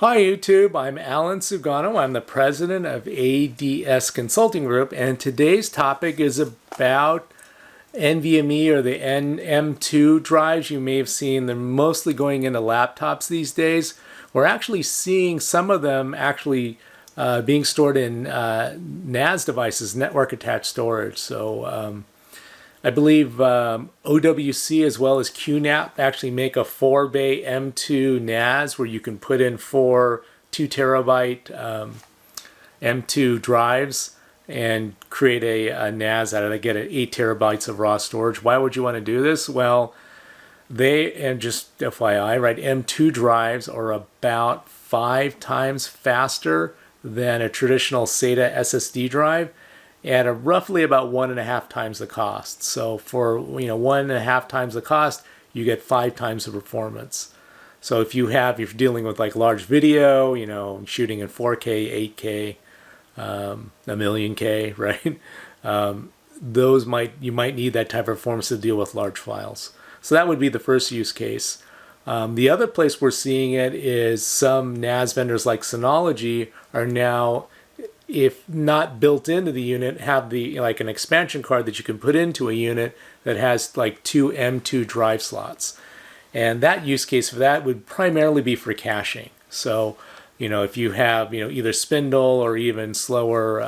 Hi YouTube, I'm Alan Sugano. I'm the president of ADS Consulting Group, and today's topic is about NVMe or the M2 drives. You may have seen them mostly going into laptops these days. We're actually seeing some of them actually being stored in NAS devices, network attached storage. So I believe OWC as well as QNAP actually make a 4-bay M2 NAS where you can put in four 2 terabyte M2 drives and create a NAS out of it, get 8 terabytes of raw storage. Why would you want to do this? Well, and just FYI, right, M2 drives are about 5 times faster than a traditional SATA SSD drive at roughly about 1.5 times the cost. So for 1.5 times the cost, you get 5 times the performance. So if you're dealing with like large video, shooting in 4K, 8K, a million K, right? You might need that type of performance to deal with large files. So that would be the first use case. The other place we're seeing it is some NAS vendors like Synology are now, if not built into the unit, have like an expansion card that you can put into a unit that has like 2 M2 drive slots. And that use case for that would primarily be for caching. So, if you have, either spindle or even slower,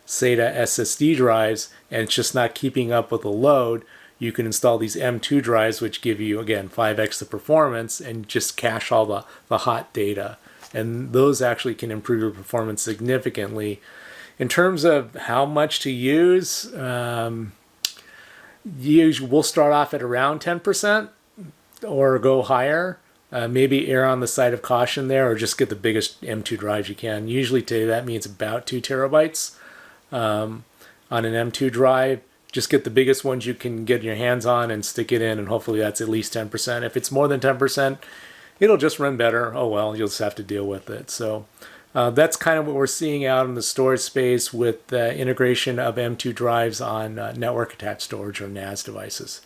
SATA SSD drives, and it's just not keeping up with the load, you can install these M2 drives, which give you, again, 5x the performance and just cache all the hot data. And those actually can improve your performance significantly. In terms of how much to use, we'll start off at around 10% or go higher. Maybe err on the side of caution there, or just get the biggest M2 drives you can. Usually today that means about 2 terabytes on an M2 drive. Just get the biggest ones you can get your hands on and stick it in, and hopefully that's at least 10%. If it's more than 10%, it'll just run better. Oh well, you'll just have to deal with it. So that's kind of what we're seeing out in the storage space with the integration of M2 drives on network attached storage or NAS devices.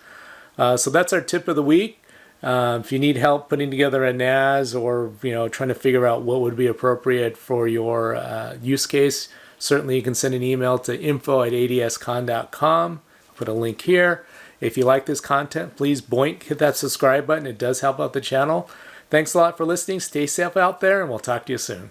So that's our tip of the week. If you need help putting together a NAS or trying to figure out what would be appropriate for your use case, certainly you can send an email to info@adscon.com. Put a link here. If you like this content, please hit that subscribe button. It does help out the channel. Thanks a lot for listening. Stay safe out there, and we'll talk to you soon.